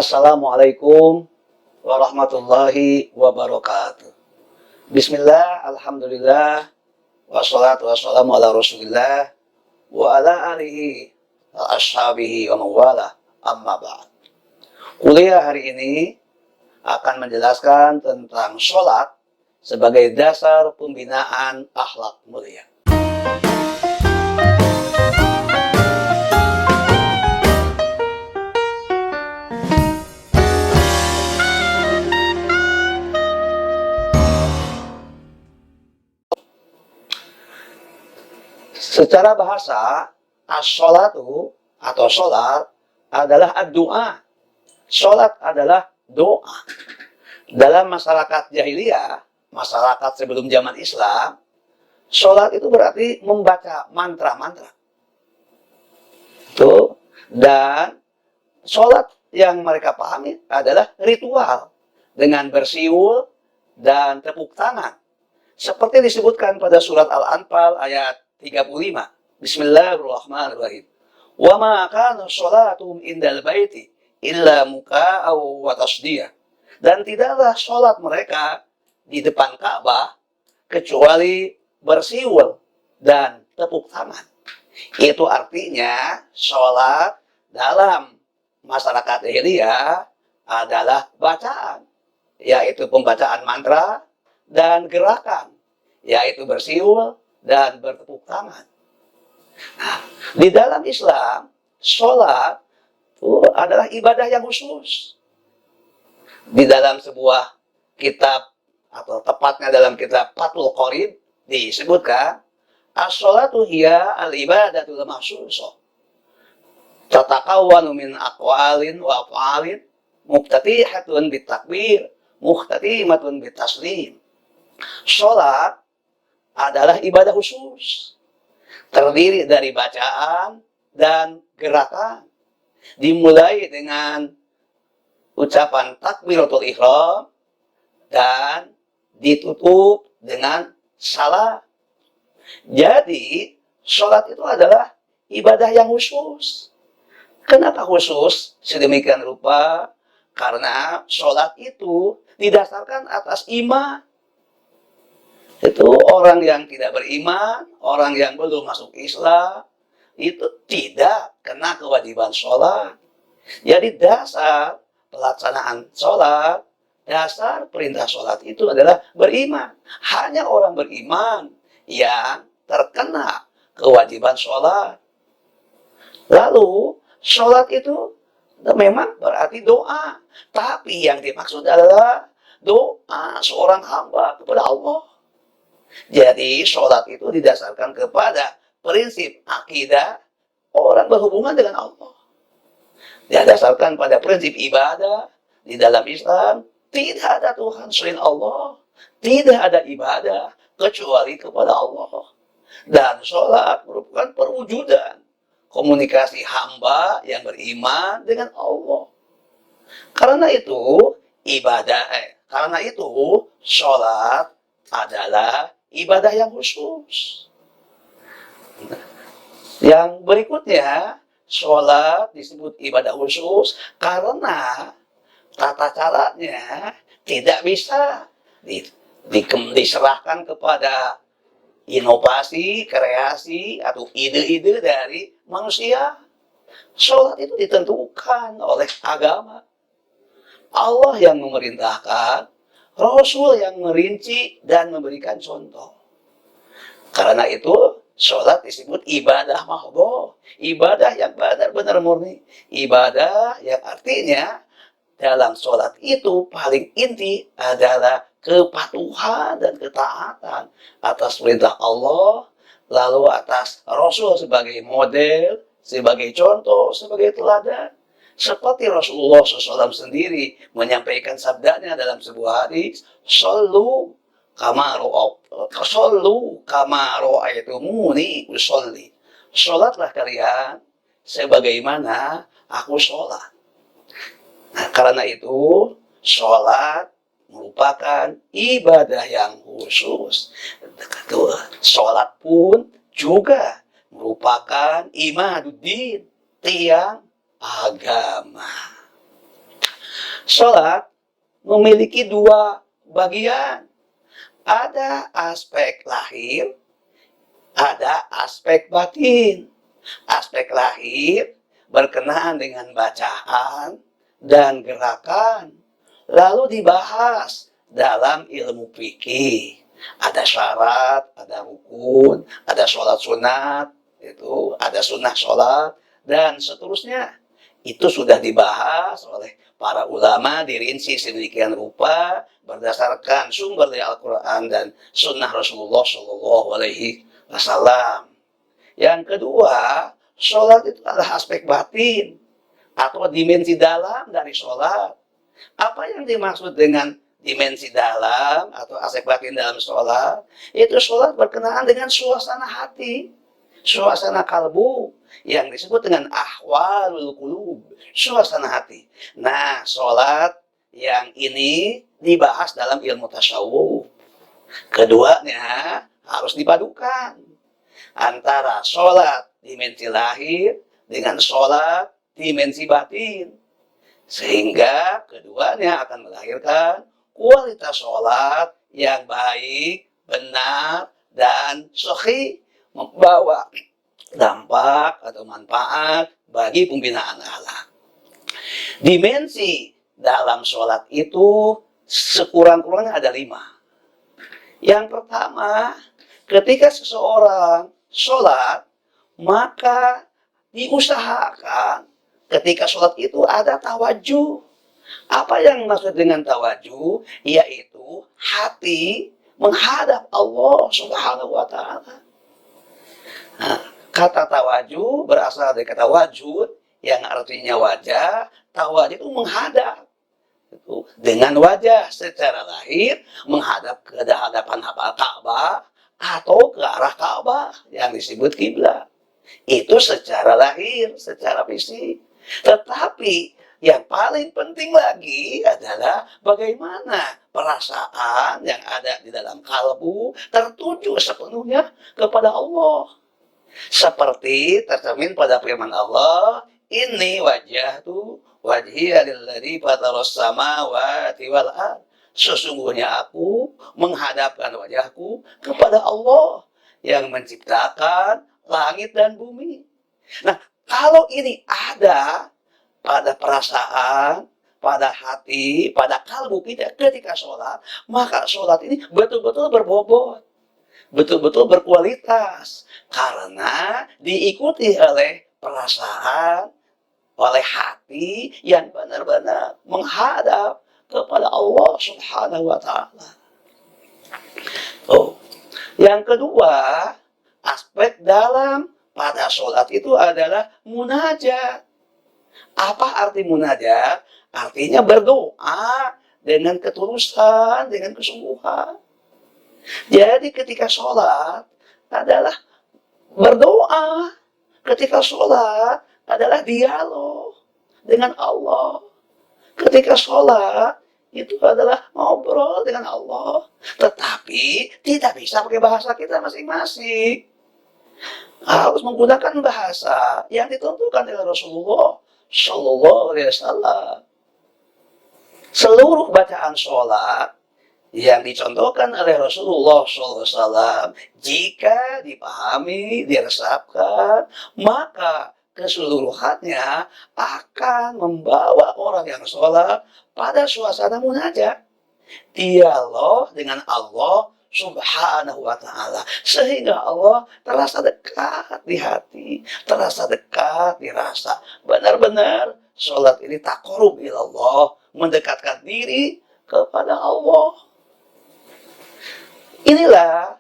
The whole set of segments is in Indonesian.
Assalamualaikum warahmatullahi wabarakatuh. Bismillah, alhamdulillah, wassalatu wassalamu ala rasulillah, wa ala alihi wa ashabihi wa mawala, amma ba'd. Kuliah hari ini akan menjelaskan tentang sholat sebagai dasar pembinaan akhlak mulia. Secara bahasa, as-sholatu atau sholat adalah ad-du'a. Sholat adalah doa. Dalam masyarakat jahiliyah, masyarakat sebelum zaman Islam, sholat itu berarti membaca mantra-mantra. Dan sholat yang mereka pahami adalah ritual dengan bersiul dan tepuk tangan. Seperti disebutkan pada surat Al-Anfal ayat 35. Bismillahirrahmanirrahim. Wa ma kana sholatuhum indal baiti illa muka'aw wa tasdiyah. Dan tidaklah sholat mereka di depan Ka'bah kecuali bersiul dan tepuk tangan. Itu artinya sholat dalam masyarakat jahiliyah adalah bacaan, yaitu pembacaan mantra, dan gerakan, yaitu bersiul dan bertepuk tangan. Nah, di dalam Islam, sholat itu adalah ibadah yang khusus. Di dalam sebuah kitab, atau tepatnya dalam kitab Fathul Qorib, disebutkan, as-sholatu hiya al-ibadatul mahsusah. Tatakawwanu min aqwalin wa af'alin, muftatihatun bitakbir, muhtatimatun bitaslim. Sholat adalah ibadah khusus, terdiri dari bacaan dan gerakan. Dimulai dengan ucapan takbiratul ihram dan ditutup dengan salam. Jadi, sholat itu adalah ibadah yang khusus. Kenapa khusus sedemikian rupa? Karena sholat itu didasarkan atas iman. Itu orang yang tidak beriman, orang yang belum masuk Islam, itu tidak kena kewajiban sholat. Jadi dasar pelaksanaan sholat, dasar perintah sholat itu adalah beriman. Hanya orang beriman yang terkena kewajiban sholat. Lalu, sholat itu memang berarti doa. Tapi yang dimaksud adalah doa seorang hamba kepada Allah. Jadi, sholat itu didasarkan kepada prinsip akidah orang berhubungan dengan Allah. Didasarkan pada prinsip ibadah di dalam Islam, tidak ada Tuhan selain Allah. Tidak ada ibadah kecuali kepada Allah. Dan sholat merupakan perwujudan komunikasi hamba yang beriman dengan Allah. Karena itu, sholat adalah ibadah yang khusus. Yang berikutnya, sholat disebut ibadah khusus karena tata caranya tidak bisa diserahkan kepada inovasi, kreasi, atau ide-ide dari manusia. Sholat itu ditentukan oleh agama. Allah yang memerintahkan, Rasul yang merinci dan memberikan contoh. Karena itu, sholat disebut ibadah mahdhah. Ibadah yang benar-benar murni. Ibadah yang artinya, dalam sholat itu paling inti adalah kepatuhan dan ketaatan atas perintah Allah, lalu atas Rasul sebagai model, sebagai contoh, sebagai teladan. Seperti Rasulullah SAW sendiri menyampaikan sabdanya dalam sebuah hadis, Sallu kama ra'aitumuni usolli. Sholatlah kalian sebagaimana aku sholat. Nah, karena itu, sholat merupakan ibadah yang khusus. Sholat pun juga merupakan imaduddin, tiang agama. Sholat memiliki dua bagian. Ada aspek lahir, ada aspek batin. Aspek lahir berkenaan dengan bacaan dan gerakan. Lalu dibahas dalam ilmu fikih. Ada syarat, ada rukun, ada sholat sunat, itu ada sunnah sholat, dan seterusnya. Itu sudah dibahas oleh para ulama dirinci sedemikian rupa berdasarkan sumber dari Al-Quran dan sunnah Rasulullah Shallallahu Alaihi Wasallam. Yang kedua, sholat itu adalah aspek batin atau dimensi dalam dari sholat. Apa yang dimaksud dengan dimensi dalam atau aspek batin dalam sholat? Itu sholat berkenaan dengan suasana hati, suasana kalbu, yang disebut dengan ahwalul qulub, suasana hati. Nah, sholat yang ini dibahas dalam ilmu tasawuf. Keduanya harus dipadukan antara sholat dimensi lahir dengan sholat dimensi batin, sehingga keduanya akan melahirkan kualitas sholat yang baik, benar, dan sahih, membawa dampak atau manfaat bagi pembinaan akhlak. Dimensi dalam sholat itu sekurang-kurangnya ada 5. Yang pertama, ketika seseorang sholat, maka diusahakan ketika sholat itu ada tawajuh. Apa yang maksud dengan tawajuh? Yaitu hati menghadap Allah Subhanahu wa Ta'ala. Nah, kata tawajuh berasal dari kata wajud yang artinya wajah. Tawajuh itu menghadap. Dengan wajah secara lahir menghadap ke hadapan Ka'bah atau ke arah Ka'bah yang disebut kiblat. Itu secara lahir, secara fisik. Tetapi yang paling penting lagi adalah bagaimana perasaan yang ada di dalam kalbu tertuju sepenuhnya kepada Allah. Seperti tercermin pada firman Allah, "Inni wajjahtu wajhiya lilladzi fataras samawati wal ardh." Sesungguhnya aku menghadapkan wajahku kepada Allah yang menciptakan langit dan bumi. Nah, kalau ini ada pada perasaan, pada hati, pada kalbu kita ketika sholat, maka sholat ini betul-betul berbobot, betul-betul berkualitas, karena diikuti oleh perasaan, oleh hati yang benar-benar menghadap kepada Allah Subhanahu wa Ta'ala. Yang kedua, aspek dalam pada sholat itu adalah munajat. Apa arti munajat? Artinya berdoa dengan ketulusan, dengan kesungguhan. Jadi ketika sholat adalah berdoa. Ketika sholat adalah dialog dengan Allah. Ketika sholat itu adalah ngobrol dengan Allah. Tetapi tidak bisa pakai bahasa kita masing-masing. Harus menggunakan bahasa yang ditentukan oleh Rasulullah Shallallahu Alaihi Wasallam. Seluruh bacaan sholat yang dicontohkan oleh Rasulullah Shallallahu Alaihi Wasallam, jika dipahami, diresapkan, maka keseluruhannya akan membawa orang yang sholat pada suasana munajat, dialog dengan Allah Subhanahu wa Ta'ala, sehingga Allah terasa dekat di hati, terasa dekat di rasa. Benar-benar sholat ini taqarrub ilallah, mendekatkan diri kepada Allah. Inilah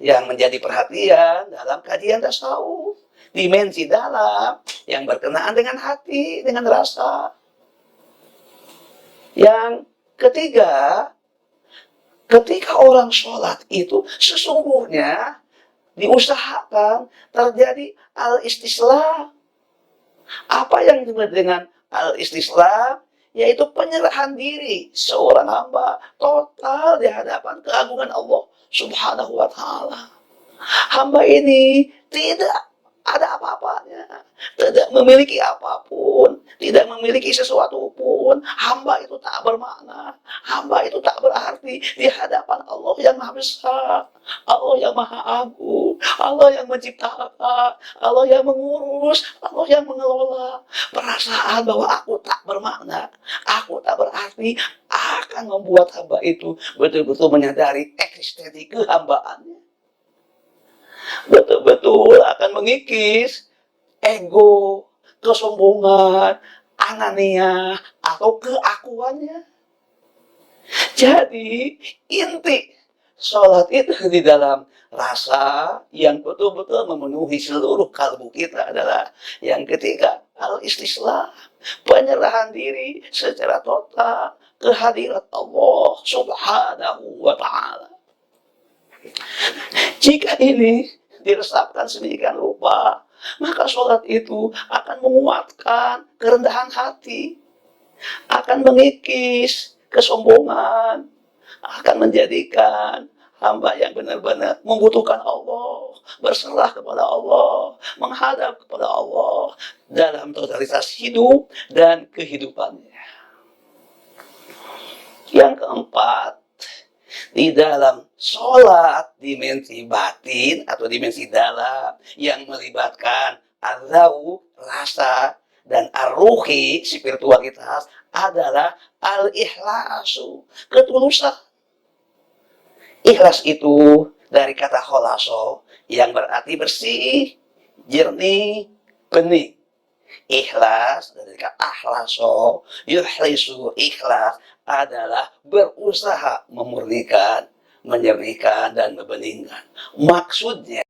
yang menjadi perhatian dalam kajian tasawuf, dimensi dalam yang berkenaan dengan hati, dengan rasa. Yang ketiga, ketika orang sholat itu sesungguhnya diusahakan terjadi al-istislam. Apa yang disebut dengan al-istislam? Yaitu penyerahan diri seorang hamba total di hadapan keagungan Allah Subhanahu wa Ta'ala. Hamba ini tidak ada apa-apanya, tidak memiliki apapun, tidak memiliki sesuatu pun, hamba itu tak bermakna, hamba itu tak berarti di hadapan Allah yang Maha Besar, Allah yang Maha Agung, Allah yang menciptakan, Allah yang mengurus, Allah yang mengelola. Perasaan bahwa aku tak bermakna, aku tak berarti, akan membuat hamba itu betul-betul menyadari eksistensi kehambaannya. Betul-betul akan mengikis ego, kesombongan, anania, atau keakuannya. Jadi, inti sholat itu di dalam rasa yang betul-betul memenuhi seluruh kalbu kita adalah yang ketiga, al-istislam, penyerahan diri secara total kehadirat Allah Subhanahu wa Ta'ala. Jika ini diresapkan sedemikian rupa, maka sholat itu akan menguatkan kerendahan hati, akan mengikis kesombongan, akan menjadikan hamba yang benar-benar membutuhkan Allah, berserah kepada Allah, menghadap kepada Allah dalam totalitas hidup dan kehidupannya. Yang keempat, di dalam sholat dimensi batin atau dimensi dalam yang melibatkan al-zauq, rasa, dan ar-ruhi, spiritualitas, adalah al-ikhlasu, ketulusan. Ikhlas itu dari kata kholaso yang berarti bersih, jernih, bening. Ikhlas dari kata akhlaso, yuhlisu, ikhlas adalah berusaha memurnikan, menyernihkan, dan membeningkan. Maksudnya